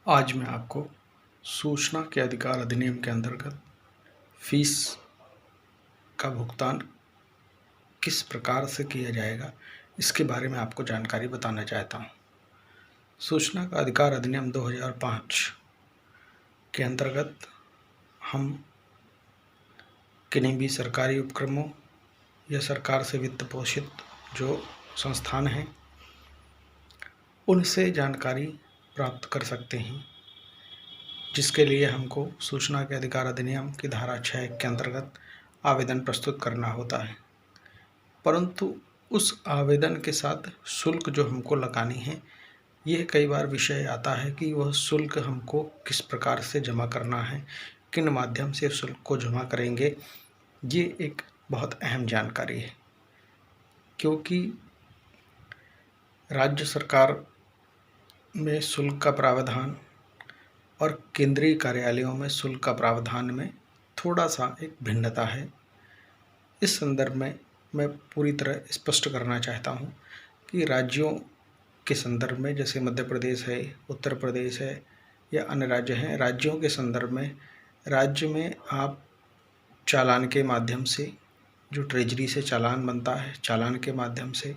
आज मैं आपको सूचना के अधिकार अधिनियम के अंतर्गत फीस का भुगतान किस प्रकार से किया जाएगा इसके बारे में आपको जानकारी बताना चाहता हूँ। सूचना का अधिकार अधिनियम 2005 के अंतर्गत हम किन्हीं भी सरकारी उपक्रमों या सरकार से वित्त पोषित जो संस्थान हैं उनसे जानकारी प्राप्त कर सकते हैं, जिसके लिए हमको सूचना के अधिकार अधिनियम की धारा 6 के अंतर्गत आवेदन प्रस्तुत करना होता है। परंतु उस आवेदन के साथ शुल्क जो हमको लगानी है, यह कई बार विषय आता है कि वह शुल्क हमको किस प्रकार से जमा करना है, किन माध्यम से शुल्क को जमा करेंगे। ये एक बहुत अहम जानकारी है, क्योंकि राज्य सरकार में शुल्क का प्रावधान और केंद्रीय कार्यालयों में शुल्क का प्रावधान में थोड़ा सा एक भिन्नता है। इस संदर्भ में मैं पूरी तरह स्पष्ट करना चाहता हूँ कि राज्यों के संदर्भ में, जैसे मध्य प्रदेश है, उत्तर प्रदेश है या अन्य राज्य हैं, राज्यों के संदर्भ में राज्य में आप चालान के माध्यम से, जो ट्रेजरी से चालान बनता है, चालान के माध्यम से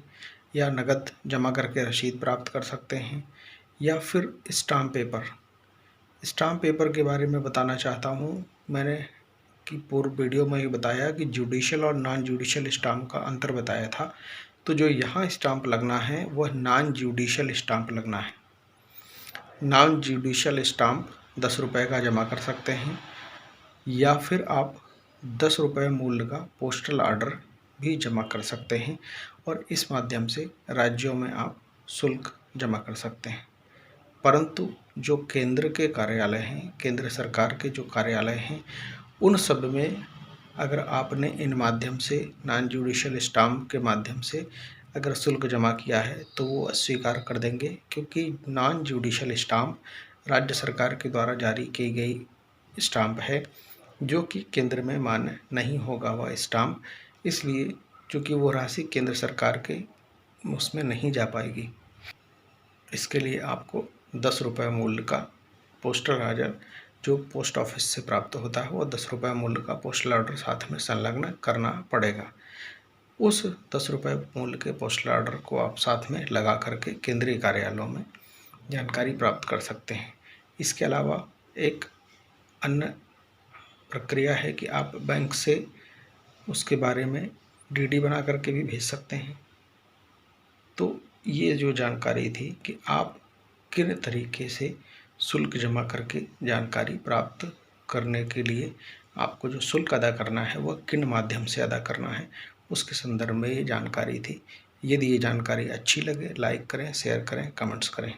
या नकद जमा करके रसीद प्राप्त कर सकते हैं, या फिर स्टाम्प पेपर के बारे में बताना चाहता हूँ। मैंने कि पूर्व वीडियो में ही बताया कि जुडिशियल और नॉन जुडिशियल स्टाम्प का अंतर बताया था। तो जो यहाँ स्टाम्प लगना है वह नॉन जुडिशियल स्टाम्प लगना है। नॉन जुडिशियल स्टाम्प 10 रुपये का जमा कर सकते हैं, या फिर आप 10 रुपये मूल्य का पोस्टल ऑर्डर भी जमा कर सकते हैं, और इस माध्यम से राज्यों में आप शुल्क जमा कर सकते हैं। परंतु जो केंद्र के कार्यालय हैं, केंद्र सरकार के जो कार्यालय हैं, उन सब में अगर आपने इन माध्यम से नॉन जुडिशियल स्टाम्प के माध्यम से अगर शुल्क जमा किया है तो वो अस्वीकार कर देंगे, क्योंकि नॉन जुडिशियल स्टाम्प राज्य सरकार के द्वारा जारी की गई स्टाम्प है, जो कि केंद्र में मान्य नहीं होगा वह स्टाम्प। इसलिए चूँकि वो राशि केंद्र सरकार के उसमें नहीं जा पाएगी, इसके लिए आपको 10 रुपये मूल्य का पोस्टल ऑर्डर जो पोस्ट ऑफिस से प्राप्त होता है, वो 10 रुपये मूल्य का पोस्टल ऑर्डर साथ में संलग्न करना पड़ेगा। उस 10 रुपये मूल्य के पोस्टल ऑर्डर को आप साथ में लगा करके केंद्रीय कार्यालयों में जानकारी प्राप्त कर सकते हैं। इसके अलावा एक अन्य प्रक्रिया है कि आप बैंक से उसके बारे में डीडी बना करके भी भेज सकते हैं। तो ये जो जानकारी थी कि आप किन तरीके से शुल्क जमा करके जानकारी प्राप्त करने के लिए आपको जो शुल्क अदा करना है वह किन माध्यम से अदा करना है, उसके संदर्भ में ये जानकारी थी। यदि ये जानकारी अच्छी लगे, लाइक करें, शेयर करें, कमेंट्स करें।